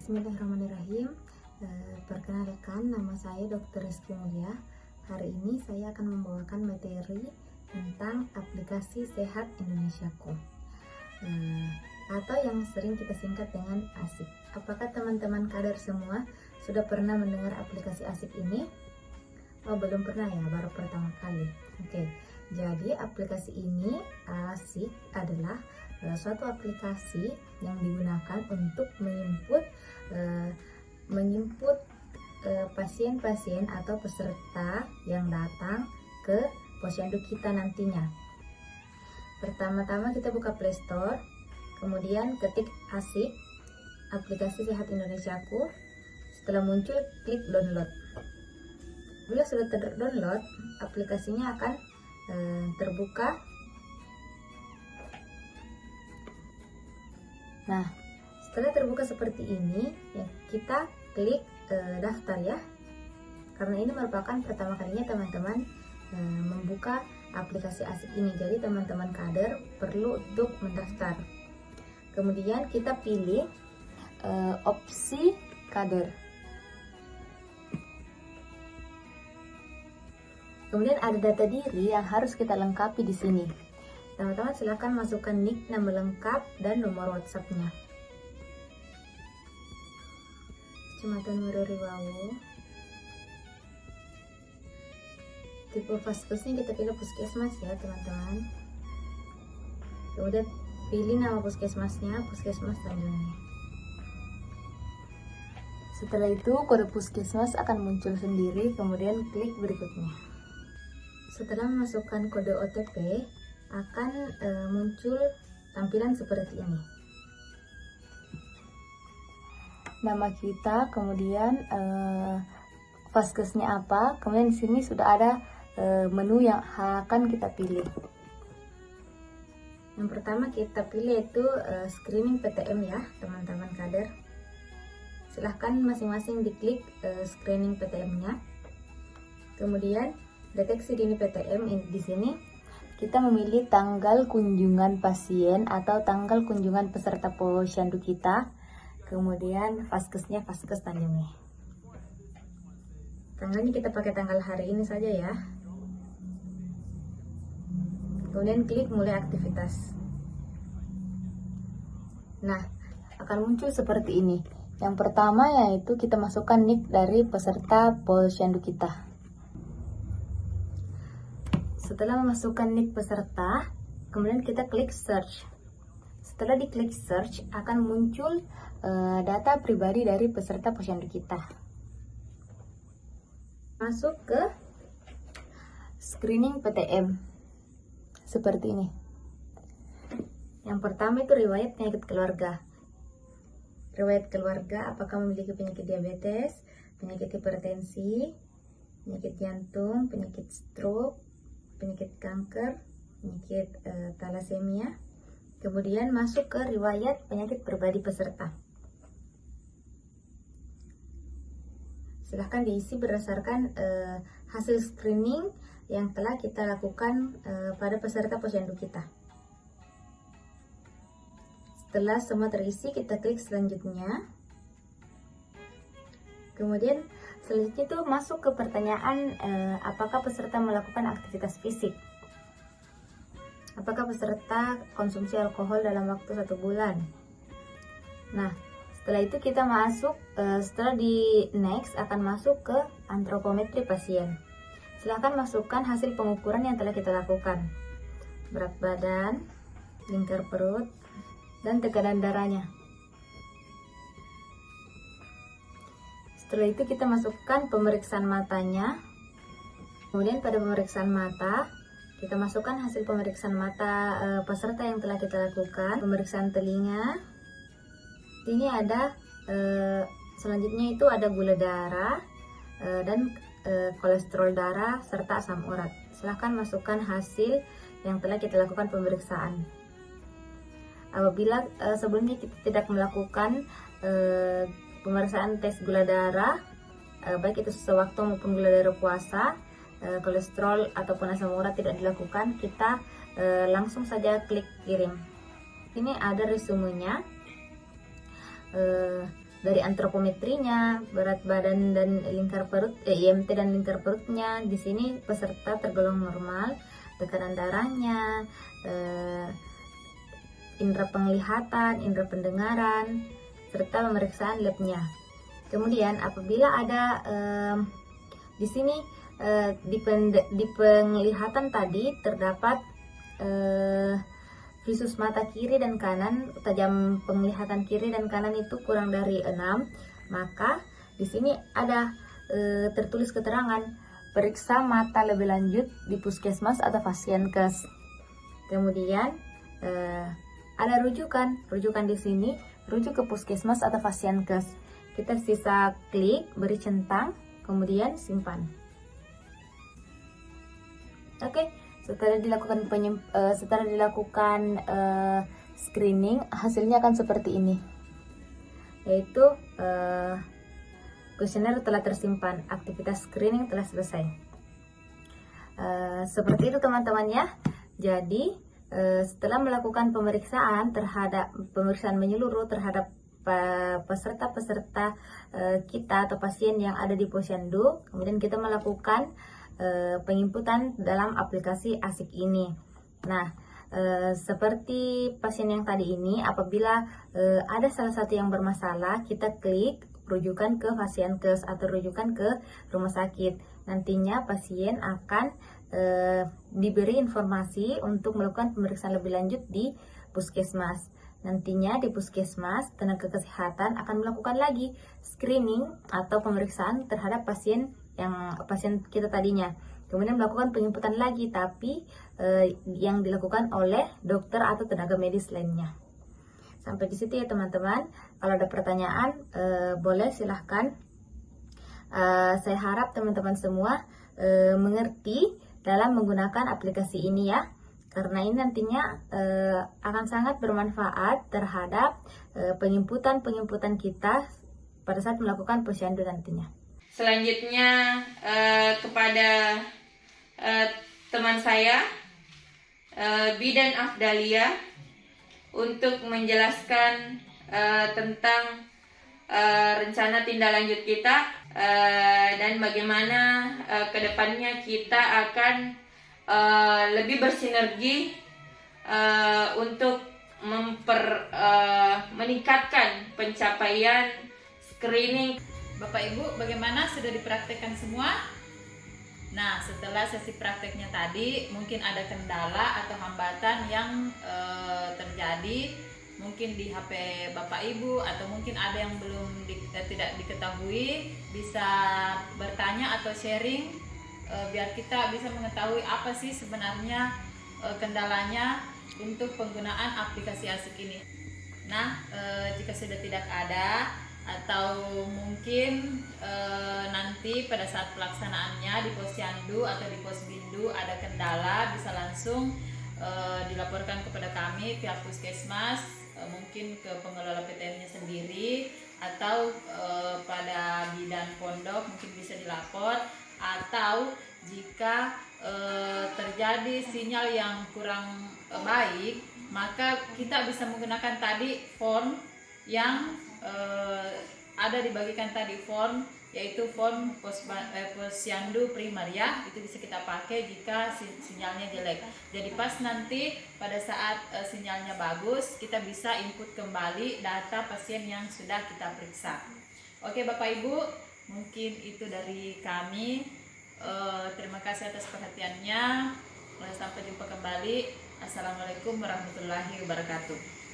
Bismillahirrahmanirrahim. Perkenalkan, nama saya Dr. Rizky Mulia. Hari ini saya akan membawakan materi tentang aplikasi Sehat Indonesiaku, atau yang sering kita singkat dengan ASIK. Apakah teman-teman kader semua sudah pernah mendengar aplikasi ASIK ini? Oh, belum pernah ya, baru pertama kali. Oke, jadi aplikasi ini ASIK adalah suatu aplikasi yang digunakan untuk menginput pasien-pasien atau peserta yang datang ke posyandu kita nantinya. Pertama-tama kita buka Play Store, kemudian ketik ASIK, aplikasi Sehat Indonesiaku. Setelah muncul, klik download. Bila sudah terdownload, aplikasinya akan terbuka. Nah, setelah terbuka seperti ini, ya, kita klik daftar ya. Karena ini merupakan pertama kalinya teman-teman membuka aplikasi ASIK ini. Jadi teman-teman kader perlu untuk mendaftar. Kemudian kita pilih opsi kader. Kemudian ada data diri yang harus kita lengkapi di sini. Teman-teman silakan masukkan nick, nama lengkap, dan nomor WhatsApp-nya. Kecamatan Meruriwawo. Tipe vaskesnya kita pilih puskesmas ya teman-teman. Kemudian pilih nama puskesmasnya, puskesmas Tanjungnya. Setelah itu kode puskesmas akan muncul sendiri, kemudian klik berikutnya. Setelah memasukkan kode OTP, akan muncul tampilan seperti ini. Nama kita, kemudian vaskesnya apa, kemudian di sini sudah ada menu yang akan kita pilih. Yang pertama kita pilih itu screening PTM ya teman-teman kader. Silahkan masing-masing diklik screening PTM-nya. Kemudian deteksi dini PTM di sini kita memilih tanggal kunjungan pasien atau tanggal kunjungan peserta posyandu kita. Kemudian vaskesnya vaskes Tanjungnya. Tanggalnya kita pakai tanggal hari ini saja ya. Kemudian klik mulai aktivitas. Nah, akan muncul seperti ini. Yang pertama yaitu kita masukkan nick dari peserta posyandu kita. Setelah memasukkan nick peserta, kemudian kita klik search. Setelah diklik search, akan muncul data pribadi dari peserta posyandu kita. Masuk ke screening PTM seperti ini. Yang pertama itu riwayat penyakit keluarga. Riwayat keluarga, apakah memiliki penyakit diabetes, penyakit hipertensi, penyakit jantung, penyakit stroke, penyakit kanker, penyakit thalassemia. Kemudian masuk ke riwayat penyakit pribadi peserta. Silahkan diisi berdasarkan hasil screening yang telah kita lakukan pada peserta posyandu kita. Setelah semua terisi, kita klik selanjutnya. Kemudian selanjutnya itu masuk ke pertanyaan apakah peserta melakukan aktivitas fisik. Apakah peserta konsumsi alkohol dalam waktu 1 bulan? Nah, setelah itu kita masuk, setelah di next akan masuk ke antropometri pasien. Silahkan masukkan hasil pengukuran yang telah kita lakukan. Berat badan, lingkar perut, dan tekanan darahnya. Setelah itu kita masukkan pemeriksaan matanya. Kemudian pada pemeriksaan mata, kita masukkan hasil pemeriksaan mata peserta yang telah kita lakukan. Pemeriksaan telinga. Ini ada selanjutnya itu ada gula darah dan kolesterol darah serta asam urat. Silahkan masukkan hasil yang telah kita lakukan pemeriksaan. Apabila sebelumnya kita tidak melakukan pemeriksaan tes gula darah, baik itu sewaktu maupun gula darah puasa, kolesterol ataupun asam urat tidak dilakukan, kita langsung saja klik kirim. Ini ada resumenya. dari antropometrinya, berat badan dan lingkar perut, IMT dan lingkar perutnya. Di sini peserta tergolong normal, tekanan darahnya, indera penglihatan, indera pendengaran, serta pemeriksaan labnya. Kemudian apabila ada di sini di penglihatan tadi terdapat visus mata kiri dan kanan, tajam penglihatan kiri dan kanan itu kurang dari 6, maka di sini ada tertulis keterangan periksa mata lebih lanjut di puskesmas atau Fasienkes. Kemudian ada rujukan di sini, rujuk ke puskesmas atau Fasienkes. Kita sisa klik, beri centang, kemudian simpan. Oke. Setelah dilakukan screening, hasilnya akan seperti ini, yaitu kuesioner telah tersimpan, aktivitas screening telah selesai. Seperti itu teman-teman ya. Jadi setelah melakukan pemeriksaan menyeluruh terhadap peserta-peserta kita atau pasien yang ada di Posyandu, kemudian kita melakukan penginputan dalam aplikasi ASIK ini. Nah, seperti pasien yang tadi ini, apabila ada salah satu yang bermasalah, kita klik rujukan ke Fasienkes atau rujukan ke rumah sakit. Nantinya pasien akan diberi informasi untuk melakukan pemeriksaan lebih lanjut di puskesmas. Nantinya di puskesmas, tenaga kesehatan akan melakukan lagi screening atau pemeriksaan terhadap pasien kita tadinya. Kemudian melakukan penginputan lagi, tapi yang dilakukan oleh dokter atau tenaga medis lainnya. Sampai di situ ya teman-teman. Kalau ada pertanyaan, boleh silahkan. Saya harap teman-teman semua mengerti dalam menggunakan aplikasi ini ya, karena ini nantinya akan sangat bermanfaat terhadap penginputan kita pada saat melakukan posyandu nantinya. Selanjutnya kepada teman saya Bidan Afdalia untuk menjelaskan tentang rencana tindak lanjut kita dan bagaimana kedepannya kita akan lebih bersinergi untuk meningkatkan pencapaian screening. Bapak Ibu, bagaimana sudah dipraktekkan semua? Nah, setelah sesi prakteknya tadi, mungkin ada kendala atau hambatan yang terjadi, mungkin di HP Bapak Ibu, atau mungkin ada yang belum tidak diketahui, bisa bertanya atau sharing biar kita bisa mengetahui apa sih sebenarnya kendalanya untuk penggunaan aplikasi ASIK ini. Nah, jika sudah tidak ada atau mungkin nanti pada saat pelaksanaannya di Posyandu atau di Posbindu ada kendala, bisa langsung dilaporkan kepada kami pihak puskesmas, mungkin ke pengelola PTN-nya sendiri, atau pada bidan pondok mungkin bisa dilapor, atau jika terjadi sinyal yang kurang baik, maka kita bisa menggunakan tadi form yang ada dibagikan tadi, form yaitu form Posyandu primer ya, itu bisa kita pakai jika sinyalnya jelek. Jadi pas nanti pada saat sinyalnya bagus, kita bisa input kembali data pasien yang sudah kita periksa. Oke Bapak Ibu, mungkin itu dari kami. Terima kasih atas perhatiannya. Sampai jumpa kembali. Assalamualaikum warahmatullahi wabarakatuh.